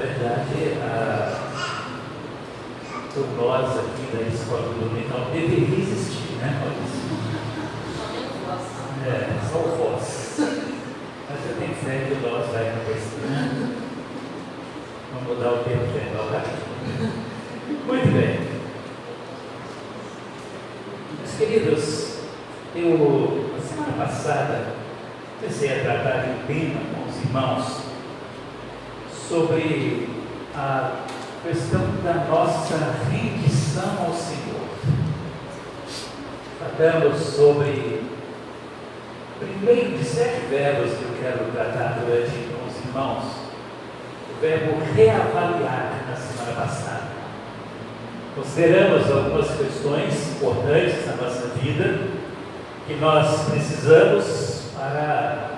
verdade, nós aqui da escola dominical deveria existir, né? Só o voz. Mas eu tenho fé que o nós vai acontecer. Vamos mudar o tempo de legal. Muito bem. Meus queridos, na semana passada, comecei a tratar de um tema com os irmãos sobre a questão da nossa rendição ao Senhor. Tratamos sobre o primeiro de 7 verbos que eu quero tratar durante com os irmãos, o verbo reavaliar na semana passada. Consideramos algumas questões importantes na nossa vida que nós precisamos para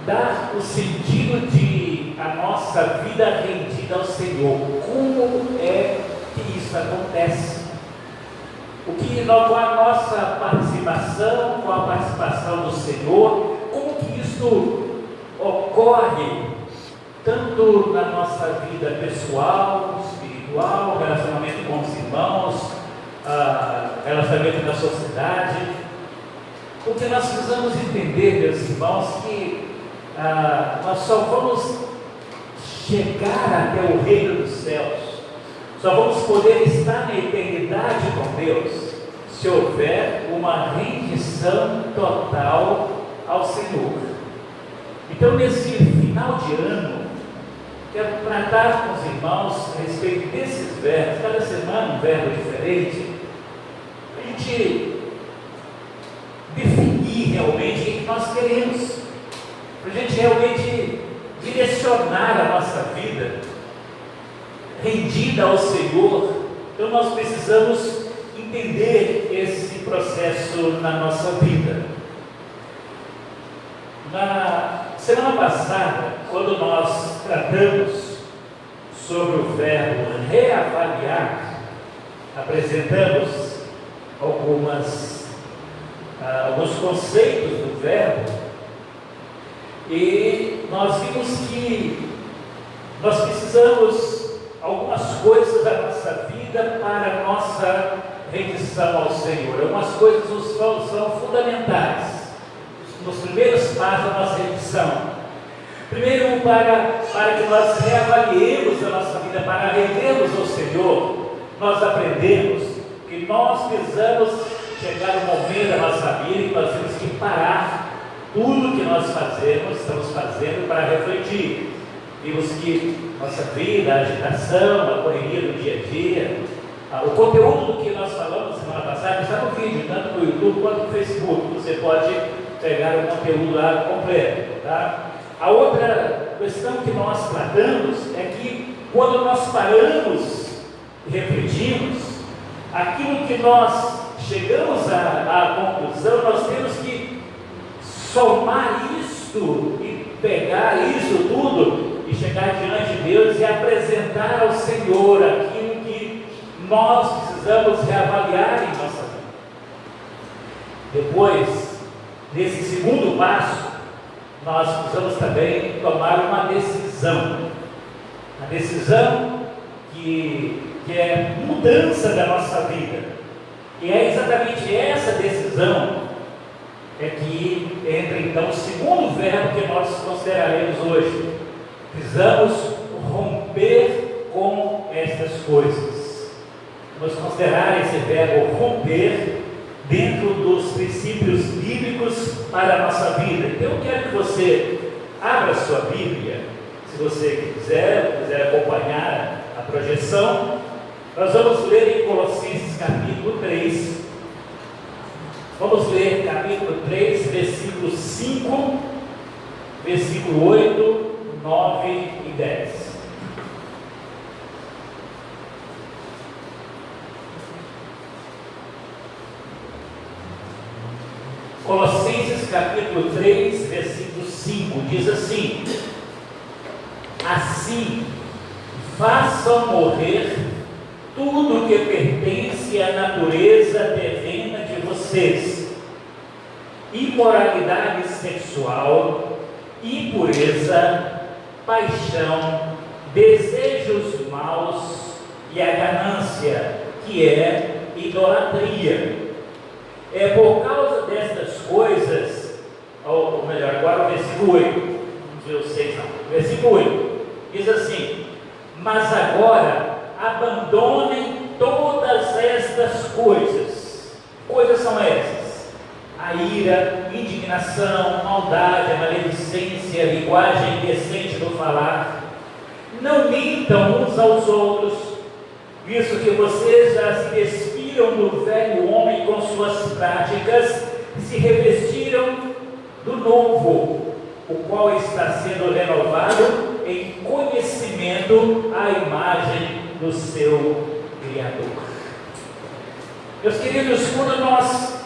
dar o sentido de a nossa vida rendida ao Senhor. Como é que isso acontece? Qual a nossa participação, qual a participação do Senhor, como que isso ocorre, tanto na nossa vida pessoal, espiritual, relacionamento com os irmãos, relacionamento na sociedade. Porque nós precisamos entender, meus irmãos, que nós só vamos chegar até o reino dos céus, só vamos poder estar na eternidade com Deus, se houver uma rendição total ao Senhor. Então, nesse final de ano, quero tratar com os irmãos a respeito desses verbos, cada semana um verbo diferente, para a gente definir realmente o que nós queremos, para a gente realmente direcionar a nossa vida rendida ao Senhor. Então nós precisamos entender esse processo na nossa vida. Na semana passada, quando nós tratamos sobre o verbo reavaliar, apresentamos alguns conceitos do verbo, e nós vimos que nós precisamos algumas coisas da nossa vida para a nossa rendição ao Senhor. Algumas coisas são fundamentais nos primeiros passos da nossa rendição. Primeiro, para que nós reavaliemos a nossa vida, para rendermos ao Senhor, nós aprendemos que nós precisamos chegar um momento da nossa vida em que nós temos que parar tudo que nós estamos fazendo para refletir. Vimos que nossa vida, a agitação, a correria do dia a dia, o conteúdo do que nós falamos semana passada está no vídeo, tanto no YouTube quanto no Facebook. Você pode pegar o conteúdo lá completo. Tá? A outra questão que nós tratamos é que quando nós paramos e refletimos, aquilo que nós chegamos à conclusão, nós temos que somar isto e pegar isso tudo e chegar diante de Deus e apresentar ao Senhor aquilo que nós precisamos reavaliar em nossa vida. Depois, nesse segundo passo, nós precisamos também tomar uma decisão. A decisão que é mudança da nossa vida. E é exatamente essa decisão que entra então o segundo verbo que nós consideraremos hoje. Precisamos romper com estas coisas. Vamos considerar esse verbo romper dentro dos princípios bíblicos para a nossa vida. Então eu quero que você abra a sua Bíblia, se você quiser acompanhar a projeção. Nós vamos ler em Colossenses capítulo 3. Vamos ler capítulo 3, versículo 5, versículo 8, 9 e 10. Colossenses capítulo 3, versículo 5, diz assim: assim, façam morrer tudo que pertence à natureza terrena de vocês: imoralidade sexual, impureza, paixão, desejos maus e a ganância, que é idolatria. É por causa destas coisas, ou melhor, agora o versículo 8, vamos ver o 6 não, o versículo 8, diz assim: mas agora abandonem todas estas coisas. Coisas são essas: a ira, indignação, maldade, a maledicência, a linguagem indecente do falar. Não mintam uns aos outros, visto que vocês já se despiram do velho homem com suas práticas e se revestiram do novo, o qual está sendo renovado em conhecimento à imagem do seu Criador. Meus queridos, quando nós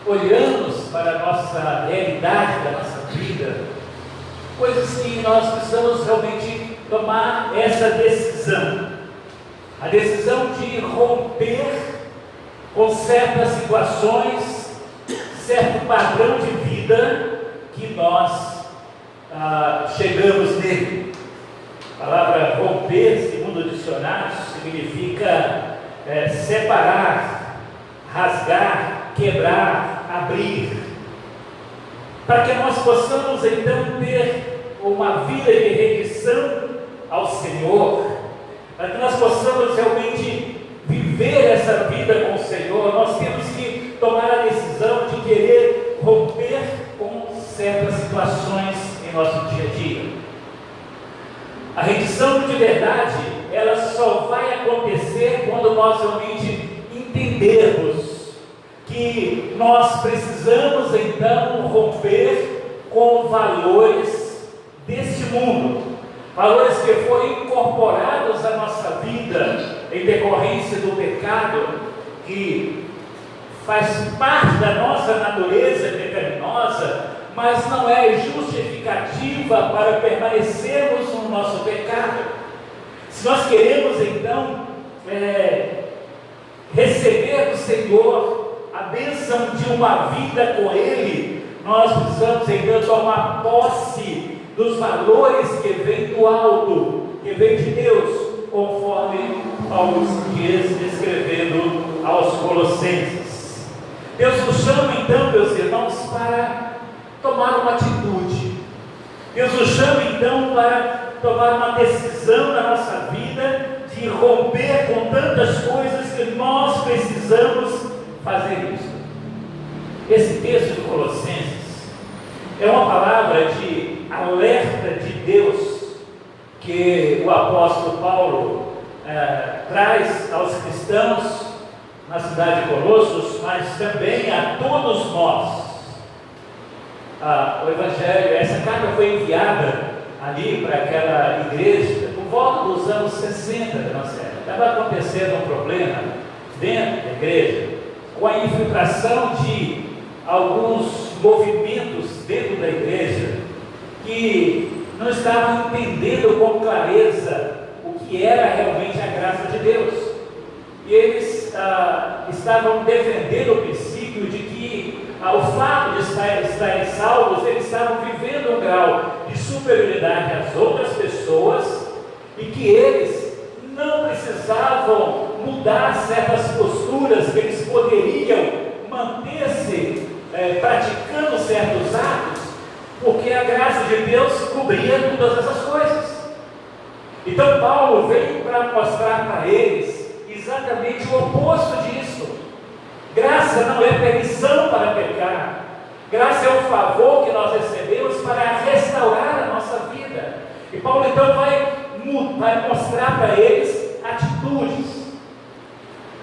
olhamos para a nossa realidade, da nossa vida, coisas que nós precisamos realmente tomar essa decisão, a decisão de romper com certas situações, certo padrão de vida que nós chegamos nele. A palavra romper, segundo o dicionário, significa separar, rasgar, quebrar, abrir, para que nós possamos então ter uma vida de rendição ao Senhor, para que nós possamos realmente viver essa vida com o Senhor. Nós temos que tomar a decisão de querer romper com certas situações em nosso dia a dia. A rendição de verdade, ela só vai acontecer quando nós realmente entendermos que nós precisamos então romper com valores deste mundo, valores que foram incorporados à nossa vida em decorrência do pecado, que faz parte da nossa natureza pecaminosa, mas não é justificativa para permanecermos no nosso pecado. Se nós queremos então receber do Senhor a bênção de uma vida com Ele, nós precisamos então tomar posse dos valores que vêm do alto, que vêm de Deus, conforme Paulo diz, escrevendo aos Colossenses. Deus nos chama então, meus irmãos, para tomar uma atitude. Deus nos chama então para tomar uma decisão na nossa vida, de romper com tantas coisas que nós precisamos fazer isso. Esse texto de Colossenses é uma palavra de alerta de Deus que o apóstolo Paulo traz aos cristãos na cidade de Colossos, mas também a todos nós. O Evangelho, essa carta foi enviada ali para aquela igreja por volta dos anos 60 da nossa época. Estava acontecendo um problema dentro da igreja com a infiltração de alguns movimentos dentro da igreja que não estavam entendendo com clareza o que era realmente a graça de Deus. E eles estavam defendendo o princípio de que o fato de estarem salvos, eles estavam vivendo um grau de superioridade às outras pessoas e que eles não precisavam mudar certas posturas, que eles poderiam manter-se praticando certos atos, porque a graça de Deus cobria todas essas coisas. Então Paulo veio para mostrar para eles exatamente o oposto disso. Graça não é permissão para pecar. Graça é o favor que nós recebemos para restaurar a nossa vida. E Paulo então vai mostrar para eles atitudes,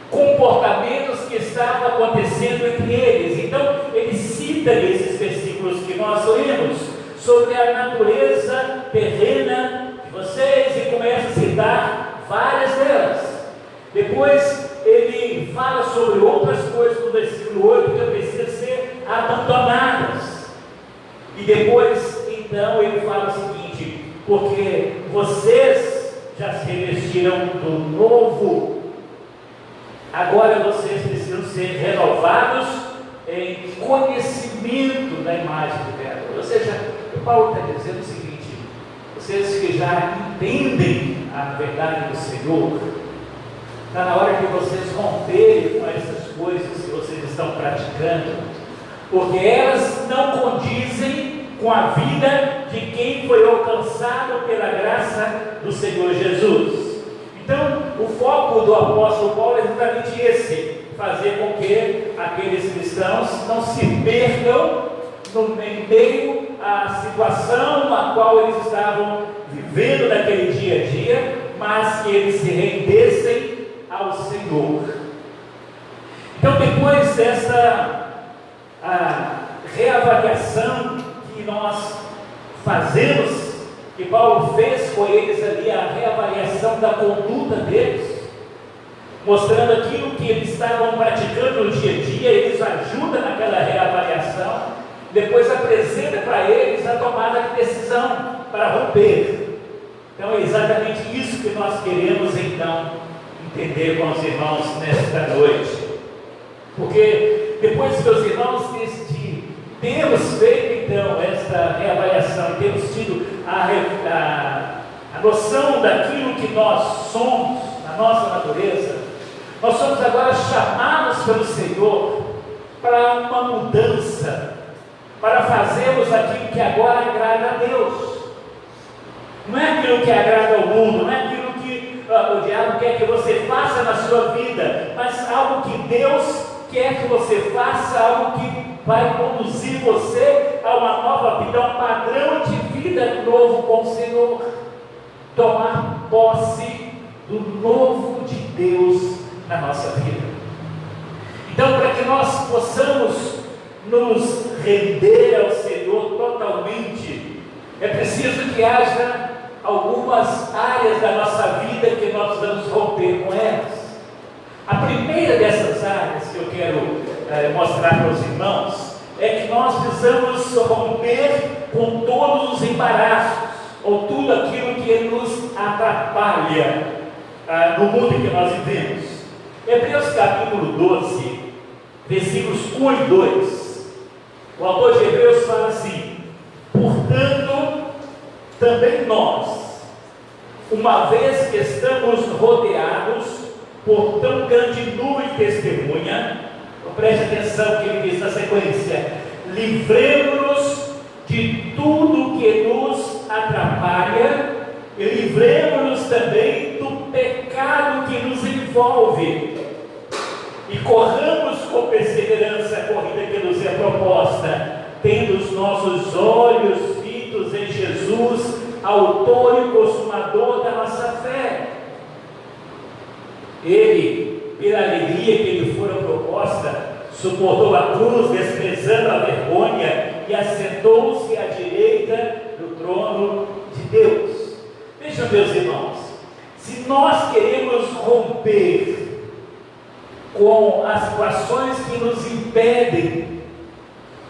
comportamentos que estavam acontecendo entre eles. Então ele cita esses versículos que nós lemos sobre a natureza terrena de vocês e começa a citar várias delas. Depois ele fala sobre outras coisas no versículo 8 que precisam ser abandonadas. E depois, então, ele fala o seguinte: porque vocês já se revestiram do novo, agora vocês precisam ser renovados em conhecimento da imagem do Criador. Ou seja, o Paulo está dizendo o seguinte: vocês que já entendem a verdade do Senhor, está na hora que vocês romperem com essas coisas que vocês estão praticando, porque elas não condizem com a vida de quem foi alcançado pela graça do Senhor Jesus. Então, o foco do apóstolo Paulo é exatamente esse: fazer com que aqueles cristãos não se percam em meio à situação a qual eles estavam vivendo naquele dia a dia, mas que eles se rendessem ao Senhor. Então, depois dessa reavaliação que nós fazemos, que Paulo fez com eles ali, a reavaliação da conduta deles, mostrando aquilo que eles estavam praticando no dia a dia, eles ajudam naquela reavaliação, depois apresenta para eles a tomada de decisão para romper. Então é exatamente isso que nós queremos então entender com os irmãos nesta noite, porque depois que os irmãos temos feito então esta reavaliação, temos tido a noção daquilo que nós somos, a nossa natureza, nós somos agora chamados pelo Senhor para uma mudança, para fazermos aquilo que agora agrada a Deus. Não é aquilo que agrada ao mundo, não é aquilo que o diabo quer que você faça na sua vida, mas algo que Deus quer que você faça, algo que vai conduzir você a uma nova vida, a um padrão de vida novo com o Senhor. Tomar posse do novo de Deus na nossa vida. Então, para que nós possamos nos render ao Senhor totalmente, é preciso que haja algumas áreas da nossa vida que nós vamos romper com elas. A primeira dessas áreas que eu quero mostrar para os irmãos é que nós precisamos romper com todos os embaraços, ou tudo aquilo que nos atrapalha no mundo que nós vivemos. Hebreus capítulo 12, versículos 1 e 2, o autor de Hebreus fala assim: portanto, também nós, uma vez que estamos rodeados por tão grande nuvem de testemunha, preste atenção que ele diz na sequência: livremos-nos de tudo que nos atrapalha e livremos-nos também do pecado que nos envolve, e corramos com perseverança a corrida que nos é proposta, tendo os nossos olhos fitos em Jesus, autor e consumador da nossa fé. Ele, pela alegria que lhe fora proposta, suportou a cruz, desprezando a vergonha, e assentou-se à direita do trono de Deus. Vejam, meus irmãos, se nós queremos romper com as situações que nos impedem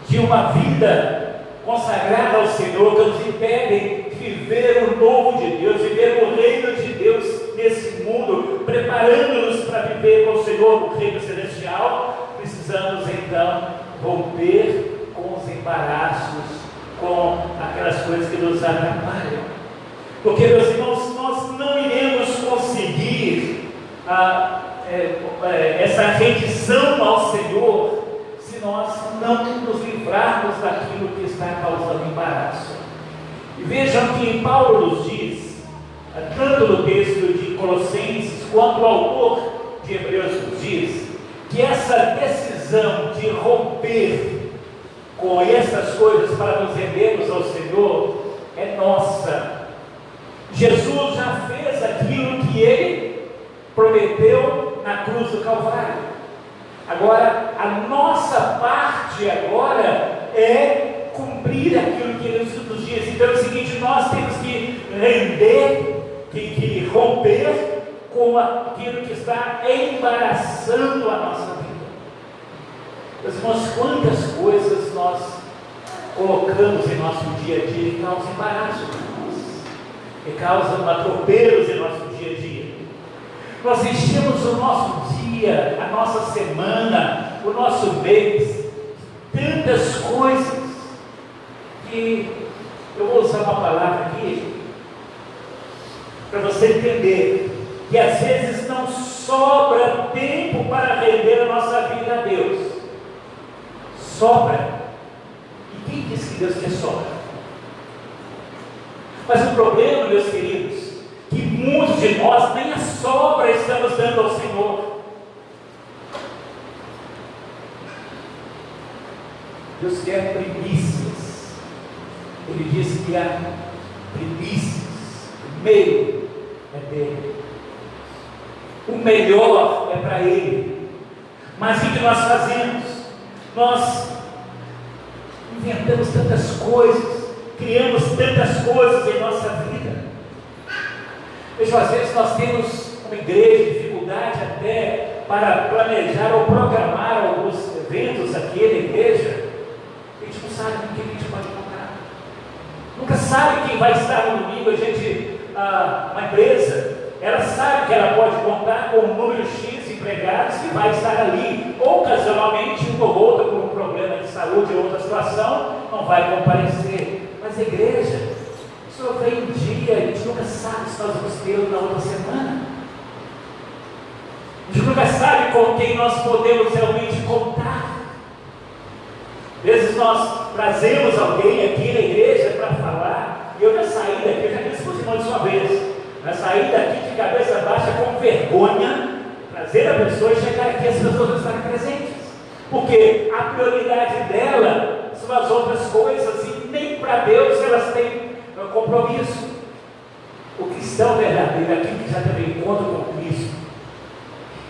de uma vida consagrada ao Senhor, que nos impedem de viver o novo de Deus, viver o reino de Deus nesse mundo, preparando-nos para viver com o Senhor no reino celestial, precisamos então romper com os embaraços, com aquelas coisas que nos atrapalham. Porque, meus irmãos, nós não iremos conseguir essa rendição ao Senhor se nós não nos livrarmos daquilo que está causando embaraço. E vejam que Paulo nos diz, tanto no texto de Colossenses, quanto o autor de Hebreus nos diz, que essa decisão de romper com essas coisas para nos rendermos ao Senhor é nossa. Jesus já fez aquilo que ele prometeu na cruz do Calvário. Agora, a nossa parte agora é cumprir aquilo que ele nos diz. Então é o seguinte: nós temos que render, que romper com aquilo que está embaraçando a nossa vida. Meus irmãos, quantas coisas nós colocamos em nosso dia a dia que causam embaraço para nós, que causam atropelos em nosso dia a dia. Nós enchemos o nosso dia, a nossa semana, o nosso mês, tantas coisas que, eu vou usar uma palavra aqui, você entender que às vezes não sobra tempo para render a nossa vida a Deus. Sobra. E quem disse que Deus quer sobra? Mas o problema, meus queridos, que muitos de nós nem a sobra estamos dando ao Senhor. Deus quer primícias. Ele disse que há primícias. O meio é dele. O melhor é para Ele. Mas o que nós fazemos? Nós inventamos tantas coisas, criamos tantas coisas em nossa vida. Veja, às vezes nós temos uma igreja, dificuldade até para planejar ou programar alguns eventos aqui na igreja. A gente não sabe com quem a gente pode contar. Nunca sabe quem vai estar no domingo. Uma empresa, ela sabe que ela pode contar com um número X de empregados que vai estar ali. Ocasionalmente, um ou outro, por um problema de saúde ou outra situação, não vai comparecer. Mas a igreja, o Senhor vem um dia, a gente nunca sabe se nós vamos ter na outra semana. A gente nunca sabe com quem nós podemos realmente contar. Às vezes nós trazemos alguém aqui na igreja para falar, e eu já saí daqui, eu já disse para os irmãos uma vez, eu saí daqui de cabeça baixa com vergonha, trazer a pessoa e chegar aqui e as pessoas não estarem presentes, porque a prioridade dela são as outras coisas, e nem para Deus elas têm compromisso. O cristão verdadeiro, aquele que já teve encontro com Cristo,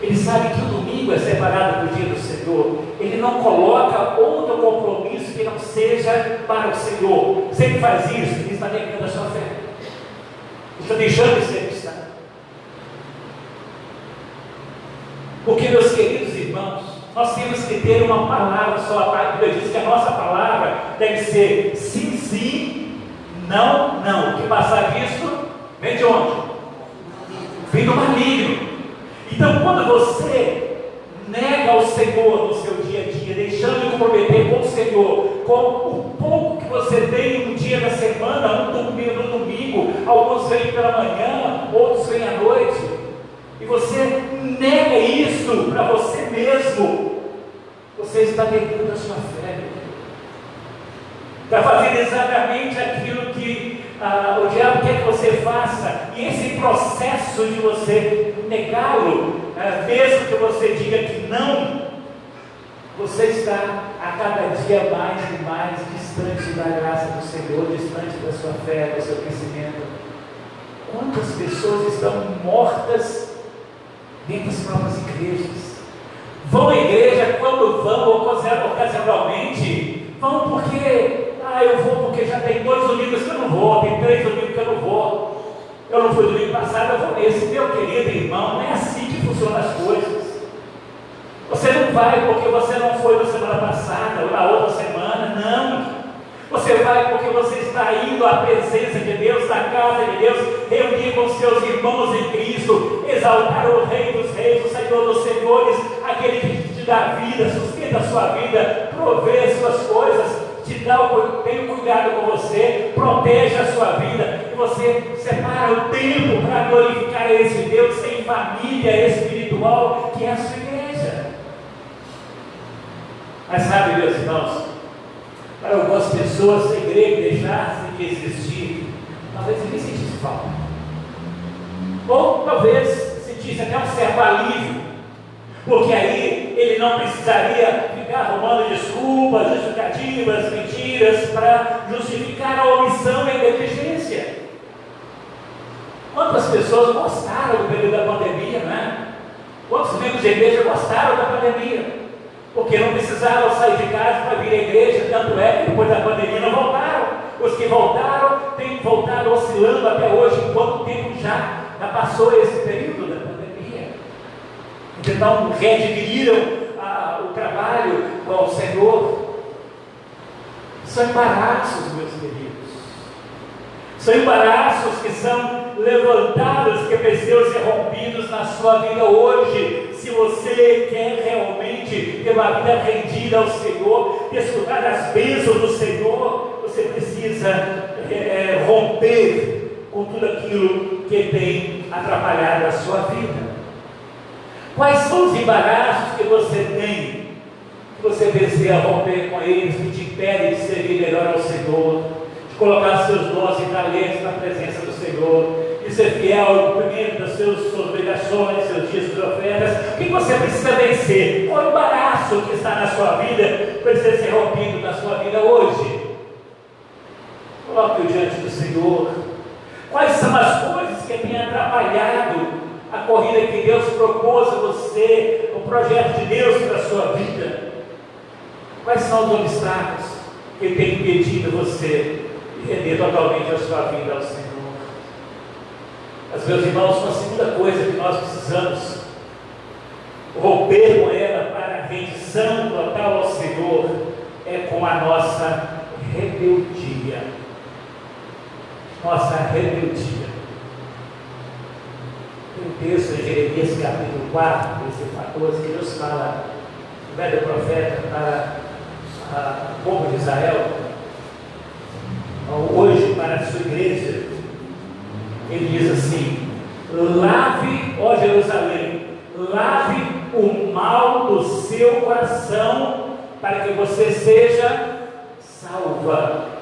ele sabe que o domingo é separado do dia do Senhor. Ele não coloca outro compromisso que não seja para o Senhor. Se ele faz isso, ele está negando a sua fé. Ele está deixando de ser cristão. Porque, meus queridos irmãos, nós temos que ter uma palavra só. A Bíblia diz que a nossa palavra deve ser sim, sim, não, não. O que passar disso, vem de onde? Vem do maligno. Então, quando você nega ao Senhor no seu dia a dia, deixando de comprometer com o Senhor, com o pouco que você tem no dia da semana, no domingo, alguns vêm pela manhã, outros vêm à noite, e você nega isso para você mesmo, você está negando a sua fé, está fazendo exatamente aquilo que o diabo quer que você faça, e esse processo de você negá-lo, mesmo que você diga que não, você está a cada dia mais e mais distante da graça do Senhor, distante da sua fé, do seu crescimento. Quantas pessoas estão mortas dentro das próprias igrejas? Vão à igreja quando vão, ocasionalmente, vão porque eu vou porque já tem 2 domingos que eu não vou, tem 3 domingos que eu não vou. Eu não fui domingo passado, eu vou nesse. Meu querido irmão, não é assim que funcionam as coisas. Você não vai porque você não foi na semana passada ou na outra semana, não. Você vai porque você está indo à presença de Deus, na casa de Deus, reunir com seus irmãos em Cristo, exaltar o Rei dos Reis, o Senhor dos Senhores, aquele que te dá vida, sustenta a sua vida, provê as suas coisas, tem cuidado com você, protege a sua vida, e você separa o tempo para glorificar esse Deus em família espiritual que é a sua igreja. Mas sabe, meus irmãos, para algumas pessoas a igreja deixasse de existir, talvez ele sentisse falta, ou talvez sentisse até um certo alívio, porque aí ele não precisaria ficar arrumando desculpas, justificativas, mentiras para justificar a omissão e a negligência. Quantas pessoas gostaram do período da pandemia, né? Quantos membros de igreja gostaram da pandemia? Porque não precisavam sair de casa para vir à igreja, tanto é que depois da pandemia não voltaram. Os que voltaram têm voltado oscilando até hoje. Quanto tempo já passou esse período da pandemia? Então readquiriram o trabalho com o Senhor. São embaraços, meus queridos. São embaraços que são levantados, que precisam ser rompidos na sua vida hoje. Se você quer realmente ter uma vida rendida ao Senhor, desfrutar das bênçãos do Senhor, você precisa romper com tudo aquilo que tem atrapalhado a sua vida? Quais são os embaraços que você tem, que você deseja romper com eles, que te impedem de servir melhor ao Senhor, de colocar seus dons e talentos na presença do Senhor, de ser fiel ao cumprimento das suas obrigações, seus dias de ofertas? O que você precisa vencer? Qual o embaraço que está na sua vida precisa ser rompido na sua vida hoje? Coloque-o diante do Senhor. Quais são as coisas que têm atrapalhado a corrida que Deus propôs a você, o projeto de Deus para a sua vida? Quais são os obstáculos que têm impedido você de render totalmente a sua vida ao Senhor? Mas, meus irmãos, uma segunda coisa que nós precisamos romper com ela para a rendição total ao Senhor é com a nossa rebeldia. Nossa rebeldia. Tem um texto em Jeremias capítulo 4, versículo 14, que Deus fala, o velho profeta, para o povo de Israel, hoje para a sua igreja. Ele diz assim: lave, ó Jerusalém, lave o mal do seu coração, para que você seja salva.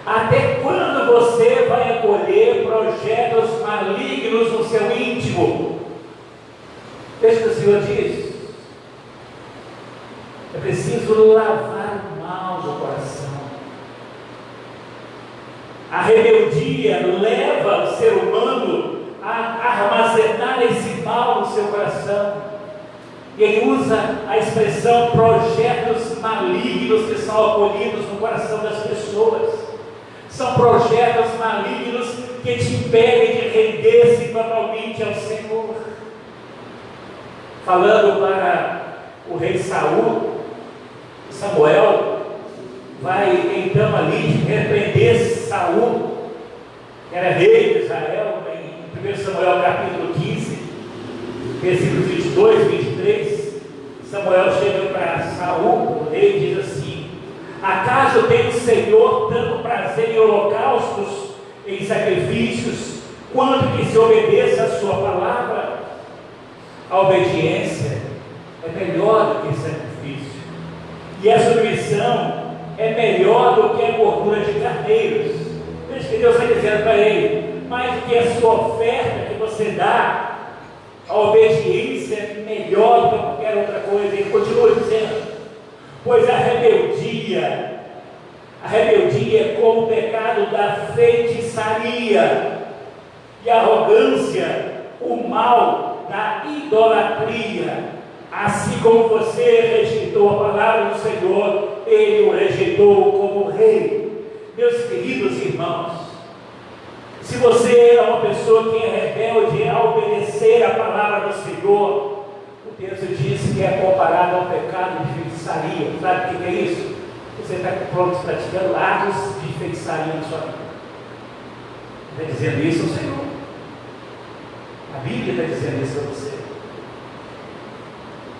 Até quando você vai acolher projetos malignos no seu íntimo? Veja o que o Senhor diz: é preciso lavar o mal do coração. A rebeldia leva o ser humano a armazenar esse mal no seu coração. E ele usa a expressão projetos malignos que são acolhidos no coração das pessoas. São projetos malignos que te impedem de render-se totalmente ao Senhor. Falando para o rei Samuel vai então ali repreender Saul, que era rei de Israel, em 1 Samuel capítulo 15, versículos 22 e 23. Samuel chega para Saul, o rei, e diz assim: acaso tem o Senhor tanto prazer em holocaustos, em sacrifícios, quanto que se obedeça a sua palavra? A obediência é melhor do que o sacrifício, e a submissão é melhor do que a gordura de carneiros. Veja que Deus está dizendo para ele: mais do que a sua oferta que você dá, a obediência é melhor do que qualquer outra coisa. Ele continua dizendo: pois a rebeldia é como o pecado da feitiçaria, e a arrogância, o mal da idolatria. Assim como você rejeitou a palavra do Senhor, ele o rejeitou como rei. Meus queridos irmãos, se você é uma pessoa que é rebelde a obedecer a palavra do Senhor, o texto diz que é comparado ao pecado de feitiçaria. Sabe o que é isso? Você está praticando atos de feitiçaria na sua vida. Está dizendo isso o Senhor. A Bíblia está dizendo isso para você.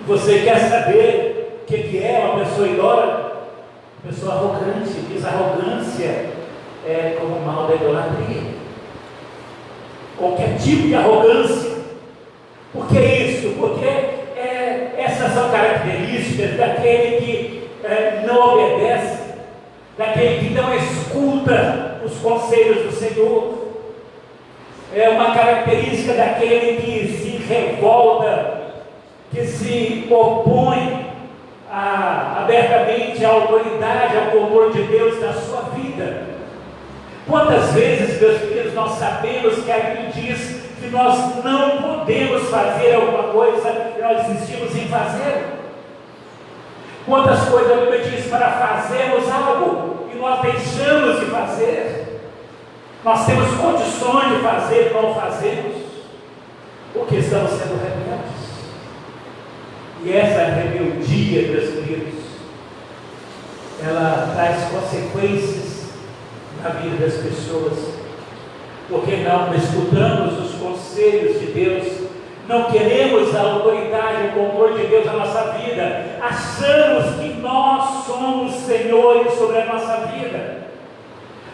Você quer saber o que é uma pessoa idólatra? Pessoa arrogante. Diz: arrogância é como o mal da idolatria. Qualquer tipo de arrogância. Por que isso? Porque essas são características daquele que não obedece, daquele que não escuta os conselhos do Senhor. É uma característica daquele que se revolta, que se opõe abertamente à autoridade, ao controle de Deus na sua vida. Quantas vezes, meus queridos, nós sabemos que a Bíblia diz que nós não podemos fazer alguma coisa e nós insistimos em fazer? Quantas coisas a Bíblia diz para fazermos algo e nós deixamos de fazer? Nós temos condições de fazer e não fazemos, porque estamos sendo rebeldes. E essa rebeldia, meus queridos, ela traz consequências na vida das pessoas, porque não escutamos os conselhos de Deus, não queremos a autoridade, o controle de Deus na nossa vida, achamos que nós somos senhores sobre a nossa vida,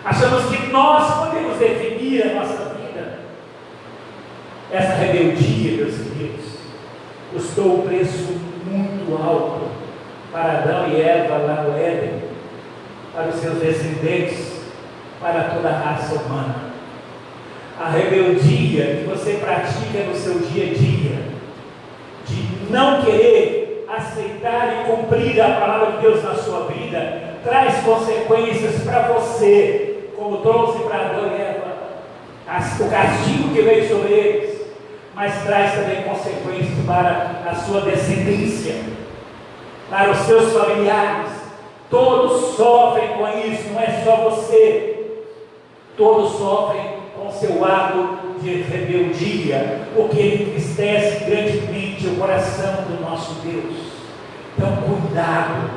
achamos que nós podemos definir a nossa vida. Essa rebeldia, meus queridos, custou um preço muito alto para Adão e Eva lá no Éden, para os seus descendentes, para toda a raça humana. A rebeldia que você pratica no seu dia a dia, de não querer aceitar e cumprir a palavra de Deus na sua vida, traz consequências para você, como trouxe para Adão e Eva, o castigo que veio sobre eles, mas traz também consequências para a sua descendência, para os seus familiares. Todos sofrem com isso, não é só você. Todos sofrem com seu ato de rebeldia, porque ele entristece grandemente o coração do nosso Deus. Então, cuidado,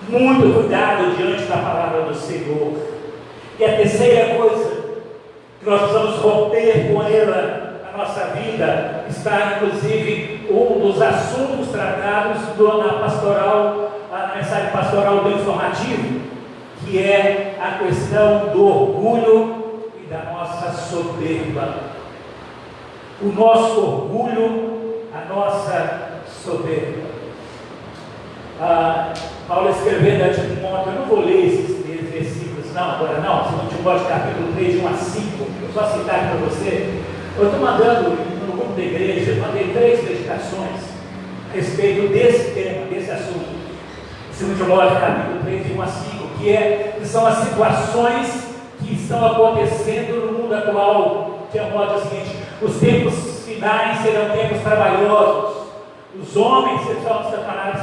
muito cuidado diante da palavra do Senhor. E a terceira coisa que nós precisamos romper com ela na nossa vida, está inclusive um dos assuntos tratados na mensagem pastoral do informativo, que é a questão do orgulho e da nossa soberba. O nosso orgulho, a nossa soberba. Paulo escrevendo a Timóteo, eu não vou ler esses versículos, agora não, 2 Timóteo capítulo 3, de 1 a 5, eu só citar aqui para você. Eu estou mandando no grupo da igreja, eu mandei 3 meditações a respeito desse tema, desse assunto. 2 Timóteo capítulo 3, de 1 a 5, que são as situações que estão acontecendo no mundo atual. Timóteo diz o seguinte: os tempos finais serão tempos trabalhosos. Os homens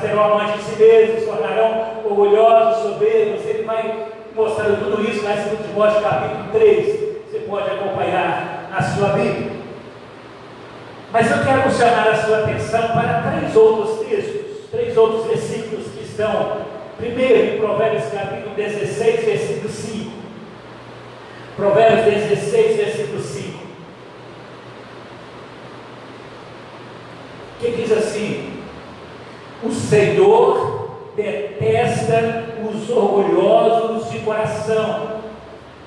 serão amantes de si mesmos, se tornarão orgulhosos, soberbos. Ele vai mostrando tudo isso lá em 2 Timóteo capítulo 3. Você pode acompanhar na sua Bíblia. Mas eu quero chamar a sua atenção para 3 outros textos, 3 outros versículos que estão, primeiro, em Provérbios capítulo 16, versículo 5. Provérbios 16, versículo 5. Que diz assim: o Senhor detesta os orgulhosos de coração.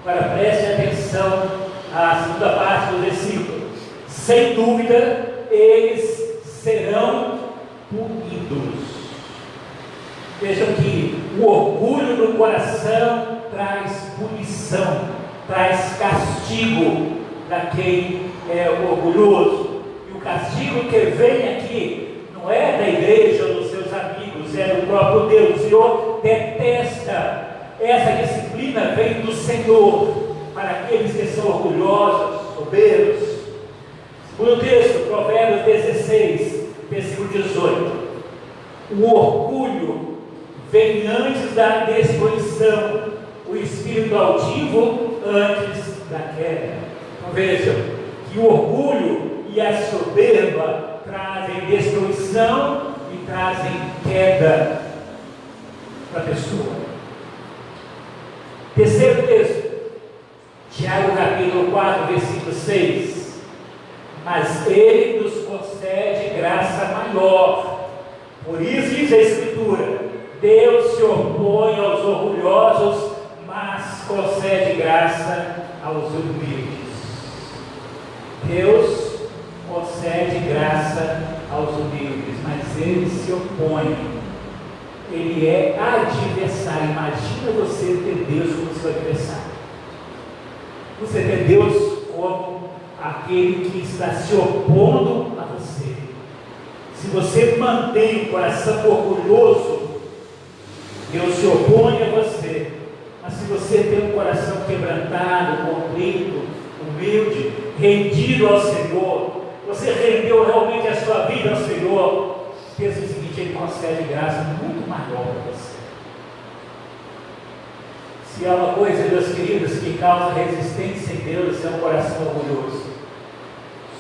Agora preste atenção à segunda parte do versículo. Sem dúvida, eles serão punidos. Vejam que o orgulho no coração traz punição, traz castigo para quem é orgulhoso. O castigo que vem aqui não é da igreja ou dos seus amigos, é do próprio Deus. O Senhor detesta. Essa disciplina vem do Senhor para aqueles que são orgulhosos, soberbos. Segundo texto, Provérbios 16, versículo 18. O orgulho vem antes da destruição, o espírito altivo antes da queda. Então vejam que o orgulho e a soberba trazem destruição e trazem queda para a pessoa. Terceiro texto, Tiago capítulo 4, versículo 6. Mas ele nos concede graça maior. Por isso diz a Escritura: Deus se opõe aos orgulhosos, mas concede graça aos humildes. Deus concede graça aos humildes, mas ele se opõe. Ele é adversário. Imagina você ter Deus como seu adversário. Você ter Deus como aquele que está se opondo a você. Se você mantém o coração orgulhoso, Deus se opõe a você. Mas se você tem um coração quebrantado, contrito, humilde, rendido ao Senhor, você rendeu realmente a sua vida ao Senhor, pensa o seguinte: Ele concede graça muito maior para você. Se há uma coisa, meus queridos, que causa resistência em Deus, é um coração orgulhoso,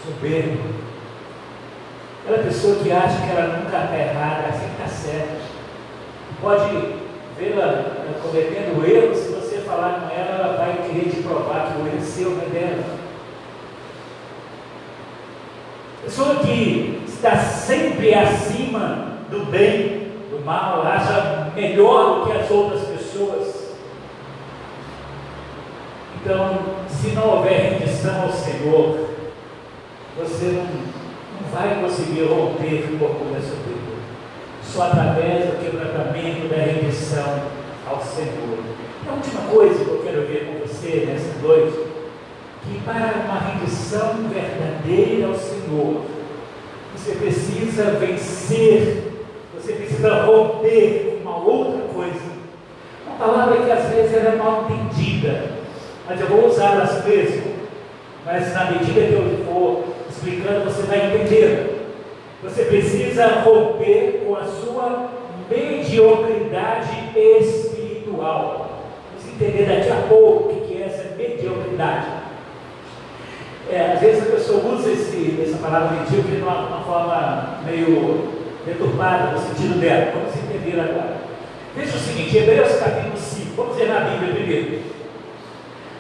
soberbo. Aquela pessoa que acha que ela nunca está errada, ela sempre está certa. Pode vê-la cometendo erro, se você falar com ela, ela vai querer te provar que o erro seu não é dela. Pessoa que está sempre acima do bem, do mal, acha melhor do que as outras pessoas. Então, se não houver rendição ao Senhor, você não vai conseguir romper o orgulho superior. Só através do quebrantamento, da rendição ao Senhor. A última coisa que eu quero ver com você nessa noite, que para uma rendição verdadeira ao Senhor, você precisa vencer, você precisa romper com uma outra coisa. Uma palavra que às vezes era mal entendida, mas eu vou usá-las mesmo. Mas na medida que eu for explicando, você vai entender. Você precisa romper com a sua mediocridade espiritual. Vamos entender daqui a pouco o que é essa mediocridade. Às vezes a pessoa usa essa palavra medíocre de uma forma meio deturpada no sentido dela. Vamos entender agora. Veja o seguinte, Hebreus capítulo 5, vamos ver na Bíblia primeiro.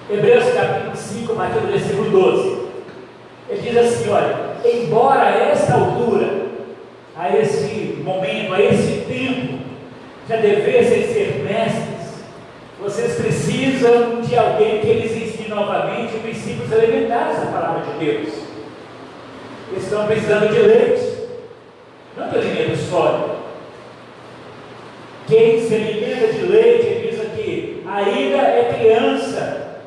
Hebreus capítulo 5, a partir do versículo 12. Ele diz assim, olha, embora a esta altura, a esse momento, a esse tempo, já devessem ser mestres, vocês precisam de alguém que lhes ensine novamente os princípios elementares da palavra de Deus. Eles estão precisando de leite, não de alimento sólido. Quem se alimenta de leite, ele diz aqui, ainda é criança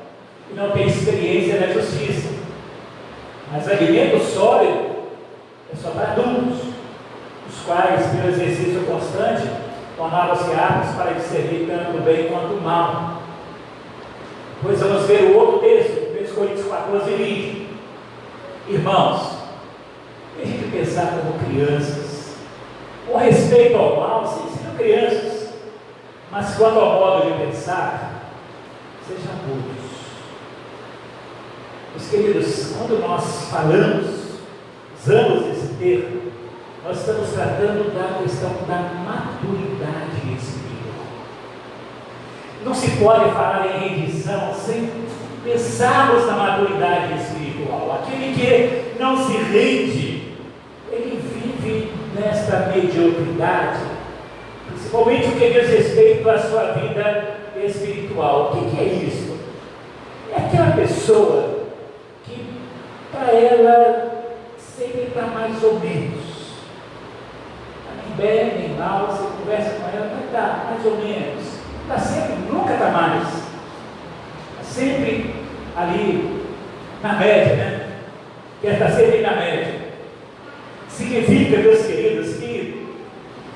e não tem experiência na justiça. Mas alimento sólido é só para adultos, os quais, pelo exercício constante, tornavam-se aptos para discernir tanto o bem quanto o mal. Pois vamos ver o outro texto, 1 Coríntios 14, 20. Irmãos, deixem de pensar como crianças, com respeito ao mal, sejam crianças, mas quanto ao modo de pensar, sejam adultos. Meus queridos, quando nós usamos esse termo, nós estamos tratando da questão da maturidade espiritual. Não se pode falar em rendição sem pensarmos na maturidade espiritual. Aquele que não se rende, ele vive nesta mediocridade, principalmente o que diz respeito à sua vida espiritual. O que é isso? É aquela pessoa que para ela sempre está mais ou menos, nem bem nem mal, você conversa com ela, vai estar mais ou menos, está sempre, nunca está mais, está sempre ali na média, né? Quer estar sempre na média. Significa, meus queridos, que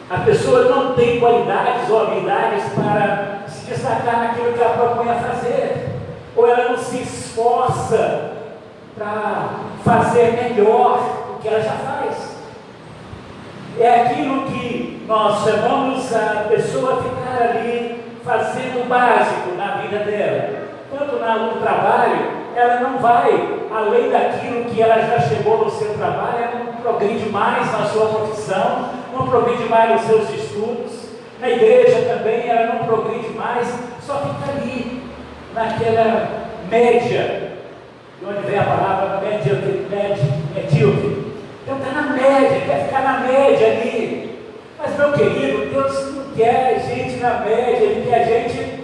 a pessoa não tem qualidades ou habilidades para se destacar naquilo que ela propõe a fazer, ou ela não se esforça para fazer melhor o que ela já faz. É aquilo que nós chamamos a pessoa ficar ali fazendo o básico na vida dela. Tanto no trabalho, ela não vai além daquilo que ela já chegou no seu trabalho, ela não progride mais na sua profissão, não progride mais nos seus estudos. Na igreja também, ela não progride mais, só fica ali, naquela média, de onde vem a palavra medíocre. Então está na média, quer ficar na média ali. Mas, meu querido, Deus não quer a gente na média, Ele quer a gente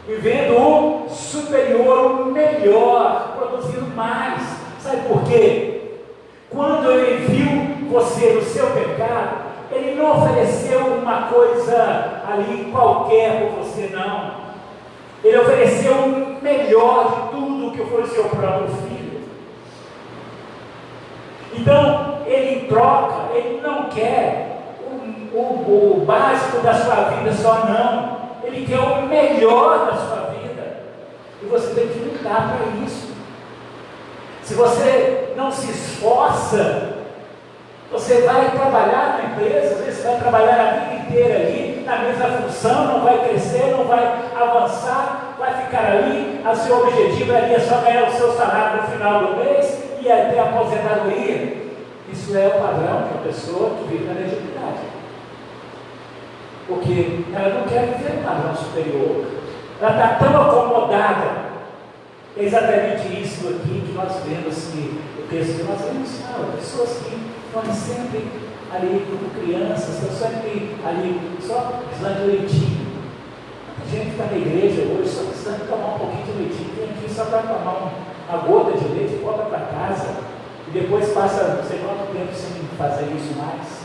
vivendo o superior, o melhor, produzindo mais. Sabe por quê? Quando Ele viu você no seu pecado, Ele não ofereceu uma coisa ali qualquer por você, não. Ele ofereceu o melhor de tudo que foi o seu próprio filho. Então, Ele troca, Ele não quer o básico da sua vida só, não. Ele quer o melhor da sua vida. E você tem que lutar para isso. Se você não se esforça, você vai trabalhar na empresa, às vezes você vai trabalhar a vida inteira ali, na mesma função, não vai crescer, não vai avançar, vai ficar ali, o seu objetivo ali é só ganhar o seu salário no final do mês e até a aposentadoria. Isso é o padrão de uma pessoa que vive na mediocridade. Porque ela não quer viver um padrão superior. Ela está tão acomodada. É exatamente isso aqui que nós vemos, que o texto que nós vemos, pessoas que estão sempre ali como crianças, estão sempre ali só precisando de leitinho. A gente está na igreja hoje só precisando tomar um pouquinho de leitinho, tem aqui só para tomar uma gota de leite e volta para casa. e depois passa não sei quanto tempo sem fazer isso mais.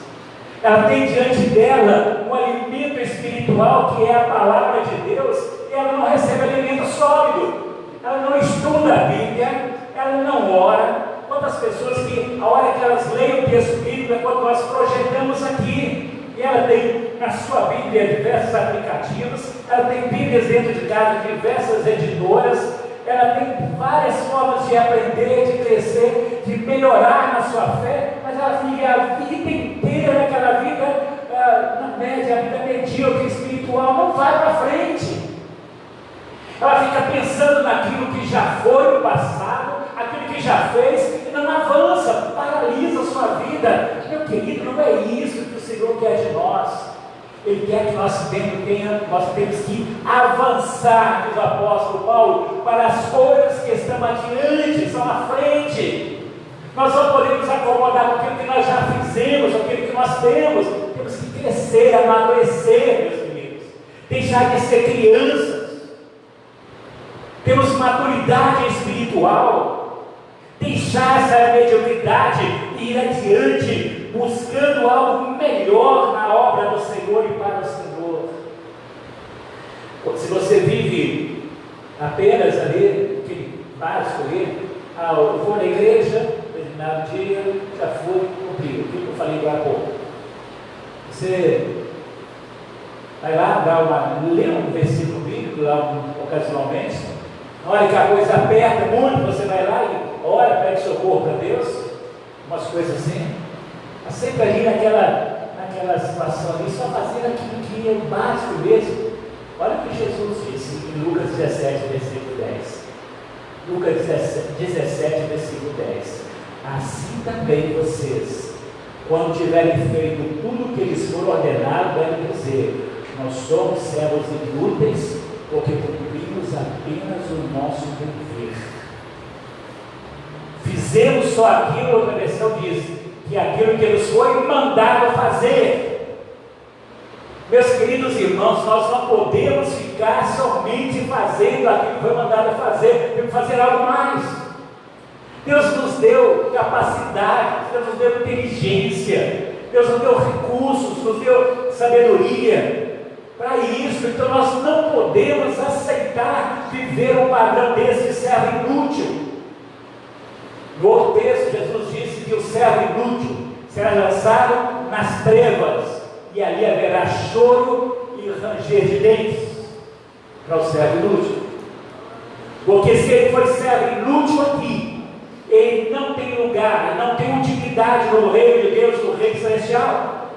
Ela tem diante dela um alimento espiritual que é a palavra de Deus, e ela não recebe alimento sólido, ela não estuda a Bíblia, ela não ora. Quantas pessoas que, a hora que elas leem o texto bíblico, é quando nós projetamos aqui, e ela tem na sua Bíblia diversos aplicativos, ela tem Bíblias dentro de casa, diversas editoras, ela tem várias formas de aprender, de crescer, de melhorar na sua fé, mas ela fica a vida inteira naquela vida, na média, a vida medíocre espiritual, não vai para frente. Ela fica pensando naquilo que já foi no passado, aquilo que já fez, e não avança, paralisa a sua vida. Meu querido, não é isso que o Senhor quer de nós. Ele quer que nós temos que avançar, diz o apóstolo Paulo, para as coisas que estão adiante, estão à frente. Nós não podemos acomodar com aquilo que nós já fizemos, com aquilo que nós temos. Temos que crescer, amadurecer, meus queridos. Deixar de ser crianças. Temos maturidade espiritual. Deixar essa mediocridade e ir adiante, buscando algo melhor na obra do Senhor e para o Senhor. Se você vive apenas ali, aquele básico ali, eu vou na igreja, determinado dia, já fui, cumpri o que eu falei agora há pouco. Você vai lá, lê um versículo bíblico lá ocasionalmente, na hora que a coisa aperta muito, você vai lá e ora, pede socorro para Deus, umas coisas assim, mas sempre ali naquela situação ali, só fazendo aquilo que é básico mesmo. Olha o que Jesus disse em Lucas 17, versículo 10. Lucas 17, versículo 10. Assim também vocês, quando tiverem feito tudo o que lhes for ordenado, devem dizer: nós somos servos inúteis, porque cumprimos apenas o nosso dever. Fizemos só aquilo, outra versão diz, que aquilo que nos foi mandado fazer. Meus queridos irmãos, nós não podemos ficar somente fazendo aquilo que foi mandado fazer, temos que fazer algo mais. Deus nos deu capacidade, Deus nos deu inteligência, Deus nos deu recursos, nos deu sabedoria para isso. Então nós não podemos aceitar viver um padrão desse de servo inútil. No outro texto, Jesus disse que o servo inútil será lançado nas trevas, e ali haverá choro e ranger de dentes para o servo inútil. Porque se ele for servo inútil aqui, ele não tem lugar, ele não tem utilidade no reino de Deus, no reino celestial.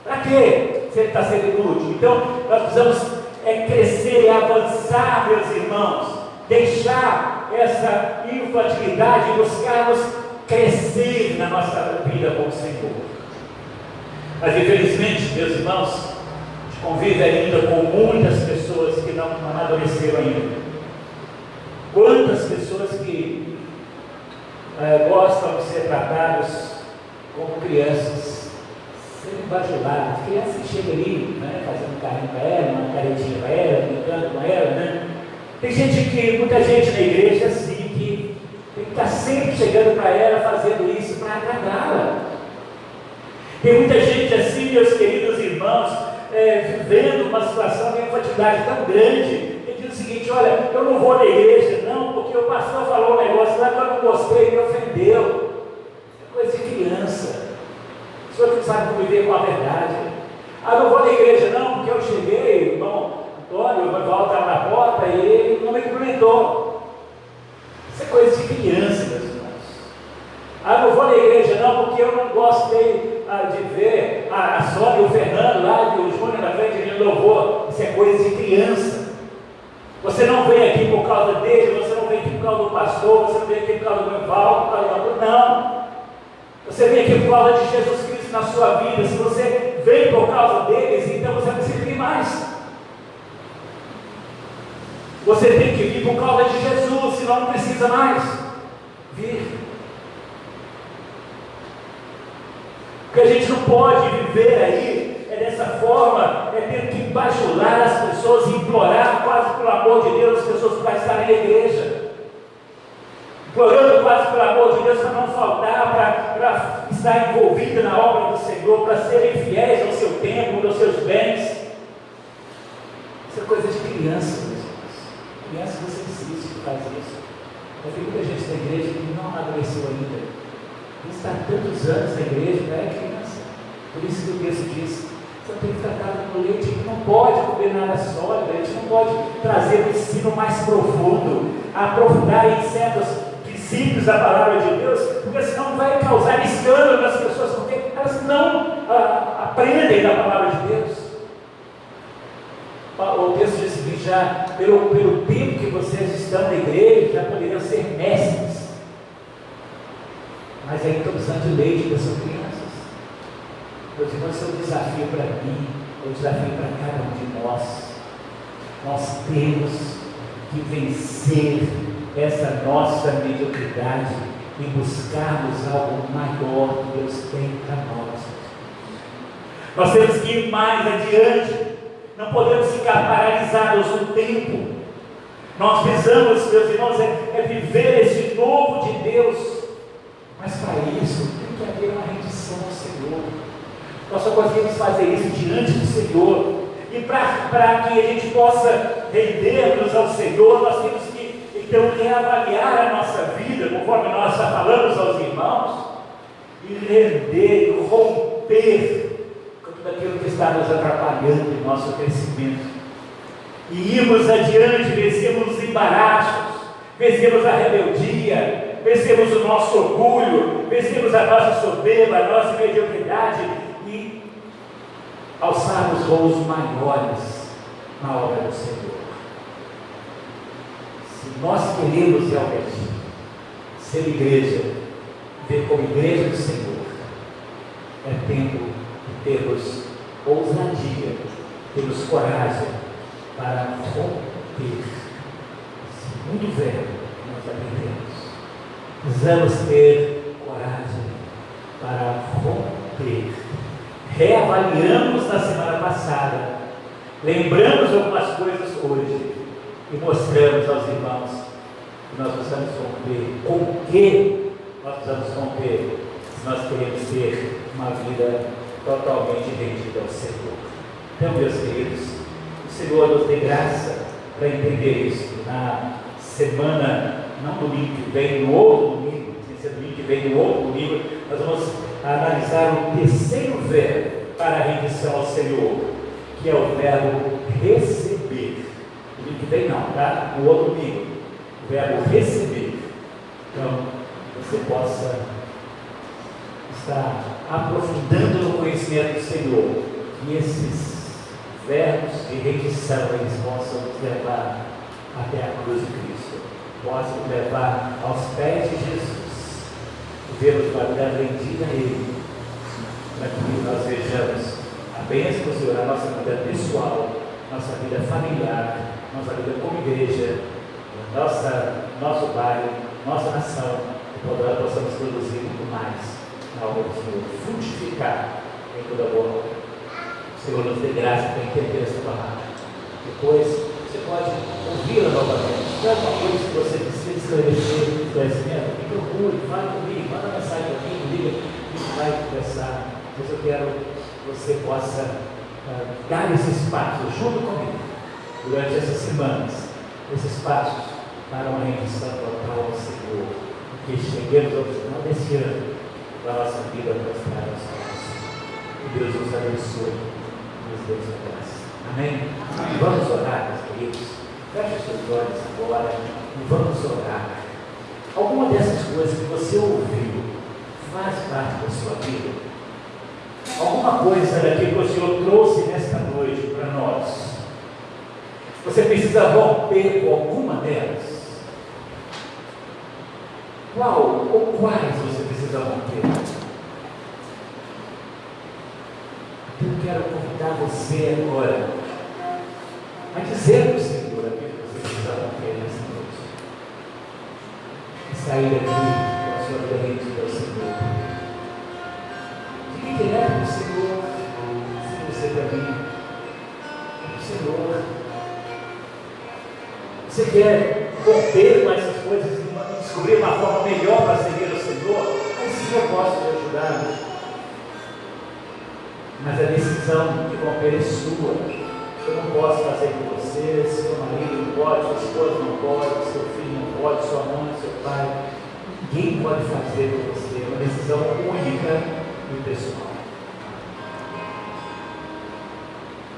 Para quê? Se ele está sendo inútil. Então nós precisamos crescer e avançar, meus irmãos, deixar essa infantilidade e buscarmos crescer na nossa vida com o Senhor. Mas infelizmente, meus irmãos, a gente convive ainda com muitas pessoas que não amadureceram ainda. Quantas pessoas que gostam de ser tratados como crianças, serem bajuladas. Criança que chega ali, né, fazendo um carrinho para ela, uma caretinha para ela, brincando com ela, né? Tem muita gente na igreja assim, que tem que estar sempre chegando para ela, fazendo isso para agradá-la. Tem muita gente assim, meus queridos irmãos, vivendo uma situação de infantilidade tão grande. Ele diz o seguinte: olha, eu não vou na igreja não, porque o pastor falou um negócio lá que eu não gostei, me ofendeu. É coisa de criança. O senhor que sabe conviver com a verdade. Não vou na igreja não, porque eu cheguei, irmão Antônio, vai voltar na porta e ele não me cumprimentou. Isso é coisa de criança, meus irmãos. Não vou na igreja não, porque eu não gostei de ver a Sônia e o Fernando lá, e o Júnior na frente de louvor. Isso é coisa de criança. Você não vem aqui por causa dele, você não vem aqui por causa do pastor, você não vem aqui por causa do meu Paulo, por causa do... Não. Você vem aqui por causa de Jesus Cristo na sua vida. Se você vem por causa deles, então você vai servir mais. Você tem que vir por causa de Jesus, senão não precisa mais vir. O que a gente não pode viver aí é dessa forma, tendo que bajular as pessoas e implorar quase pelo amor de Deus as pessoas para estarem na igreja. Implorando quase pelo amor de Deus para não faltar, para estar envolvido na obra do Senhor, para serem fiéis ao seu tempo, aos seus bens. Isso é coisa de criança, meus irmãos. Criança do exercício que faz isso. Tem muita gente na igreja que não amadureceu ainda. Está há tantos anos na igreja, não é criança. Por isso que o texto diz: você tem que tratar no leite, a gente não pode comer nada sólido, a gente não pode trazer um ensino mais profundo, aprofundar em certos princípios da palavra de Deus, porque senão vai causar escândalo nas pessoas, porque elas não aprendem da palavra de Deus. O texto diz o seguinte: já pelo tempo que vocês estão na igreja, já poderiam ser mestres, mas ainda estão precisando de leite, porque são crianças. Meus irmãos, isso é um desafio para mim, é um desafio para cada um de nós. Nós temos que vencer essa nossa mediocridade e buscarmos algo maior que Deus tem para nós. Nós temos que ir mais adiante, não podemos ficar paralisados no tempo. Nós precisamos, meus irmãos, viver esse novo de Deus, mas para isso tem que haver uma rendição ao Senhor. Nós só conseguimos fazer isso diante do Senhor, e para que a gente possa render-nos ao Senhor, nós temos que então reavaliar a nossa vida, conforme nós já falamos aos irmãos, e render, e romper com tudo aquilo que está nos atrapalhando em nosso crescimento, e irmos adiante, vencermos os embaraços, vencermos a rebeldia, vencermos o nosso orgulho, vencermos a nossa soberba, a nossa mediocridade, e alçarmos voos maiores na obra do Senhor. Se nós queremos realmente ser igreja, ver como igreja do Senhor, é tempo de termos ousadia, termos coragem para romper esse mundo velho que nós aprendemos. Precisamos ter coragem para romper. Reavaliamos na semana passada, lembramos algumas coisas hoje e mostramos aos irmãos que nós precisamos romper. Com o que nós precisamos romper se nós queremos ter uma vida totalmente rendida ao Senhor? Então, meus queridos, o Senhor nos dê graça para entender isso. Na semana, não domingo que vem, no outro domingo, sem ser domingo que vem, no outro domingo, nós vamos analisar o terceiro verbo para a rendição ao Senhor, que é o verbo receber. Domingo que vem não, tá? No outro domingo, o verbo receber. Então, você possa estar aprofundando no conhecimento do Senhor, e esses verbos de rendição, eles possam nos levar até a cruz de Cristo, possam nos levar aos pés de Jesus, vermos uma vida rendida a Ele, para que nós vejamos a bênção do Senhor, a nossa vida pessoal, nossa vida familiar, nossa vida como igreja, nosso bairro, nossa nação, e nós possamos produzir muito mais na obra do Senhor, frutificar em toda boa obra. O Senhor nos dê graça para entender essa palavra. Depois você pode ouvi-la novamente. Se é alguma coisa que você precisa esclarecer, conhecimento, me procure, fale comigo, manda mensagem para mim, liga, a gente vai conversar. Mas eu quero que você possa dar esse espaço junto comigo durante essas semanas, esses passos para uma rendição total ao Senhor, que cheguemos ao final desse ano da nossa vida prosperar aos céus. Que Deus nos abençoe, nos dê sua graça. Amém? Amém. Vamos orar, meus queridos. Feche os seus olhos agora e vamos orar. Alguma dessas coisas que você ouviu faz parte da sua vida? Alguma coisa daquilo que o Senhor trouxe nesta noite para nós, você precisa romper com alguma delas? Qual ou quais você precisa romper? Eu quero convidar você agora a dizer para o Senhor aquilo que você precisa romper nessa noite, e sair daqui com a sua vida rendida ao Senhor. Diga direto para o Senhor, se você para mim, Senhor, você quer romper com essas coisas e descobrir uma forma melhor para servir o Senhor, aí sim eu posso te ajudar. Mas a decisão de romper é sua. Eu não posso fazer com você, seu marido não pode, sua esposa não pode, seu filho não pode, sua mãe, seu pai. Ninguém pode fazer com você. É uma decisão única e pessoal.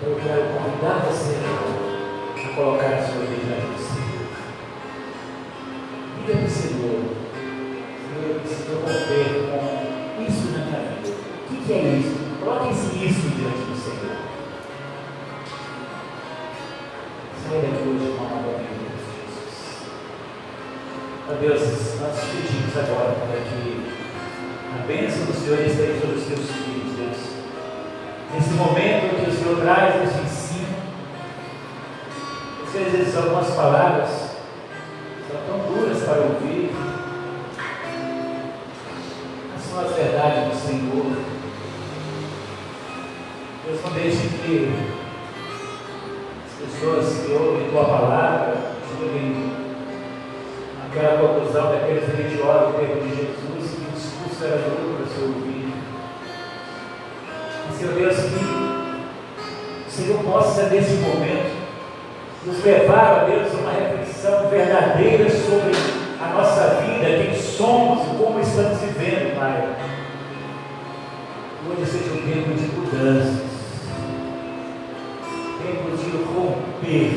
Eu quero convidar você a colocar a sua vida diante do Senhor. Diga para o Senhor: Senhor, eu preciso romper com isso na minha vida. O que é isso? Coloque isso diante do Senhor. Saia daqui hoje com a nova vida de Jesus. Ó Deus, nós te pedimos agora para que a bênção do Senhor esteja sobre os teus filhos, Deus. Nesse momento que o Senhor traz esse ensino, às vezes algumas palavras são tão duras para ouvir, mas são as verdades do Senhor. Deus, não deixe que as pessoas que ouvem tua palavra cheguem àquela conclusão daqueles religiosos do tempo de Jesus, que o discurso era duro para o seu ouvido. Senhor Deus, que o Senhor possa, nesse momento, nos levar, a Deus, a uma reflexão verdadeira sobre a nossa vida, quem somos e como estamos vivendo, Pai. Hoje seja um tempo de mudanças, tempo de romper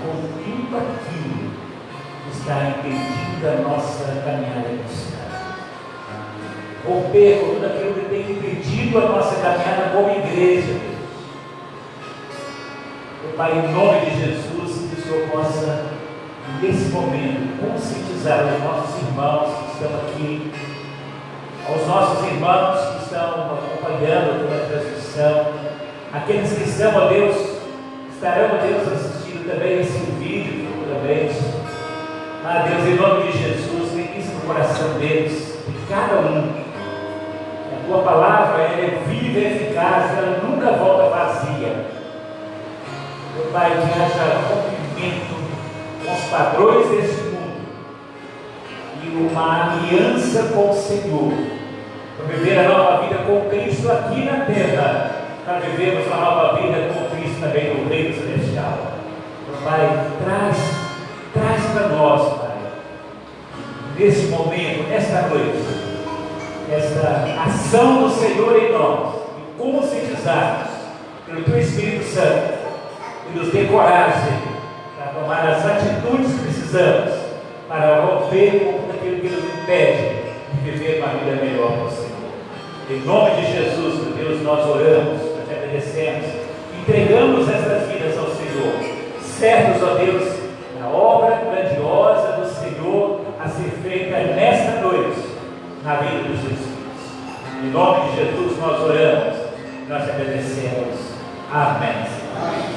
com tudo aquilo que está impedindo a nossa caminhada cristã. Romper com tudo aquilo que tem impedido a nossa caminhada como igreja. Meu Pai, em nome de Jesus, que o Senhor possa, nesse momento, conscientizar os nossos irmãos que estão aqui, aos nossos irmãos que estão acompanhando pela transmissão, aqueles que estão, ó Deus, estarão, ó Deus, assistindo também esse vídeo futuramente. Ah, Deus, em nome de Jesus, tem isso no coração deles, de cada um. A tua palavra é viva e eficaz, ela nunca volta vazia. Meu Pai, que haja rompimento com os padrões deste mundo e uma aliança com o Senhor, para viver a nova vida com Cristo aqui na terra, para vivermos a nova vida com Cristo também no reino celestial. Meu Pai, traz para nós, Pai, nesse momento, nesta noite, esta ação do Senhor em nós, e conscientizarmos pelo Teu Espírito Santo, e nos dê coragem para tomar as atitudes que precisamos para romper com tudo aquilo que nos impede de viver uma vida melhor com o Senhor. Em nome de Jesus, meu Deus, nós oramos, nós te agradecemos, entregamos essas vidas ao Senhor, certos, ó Deus, na obra grandiosa do Senhor a ser feita nesta noite, na vida dos seus filhos. Em nome de Jesus nós oramos, nós te agradecemos. Amém.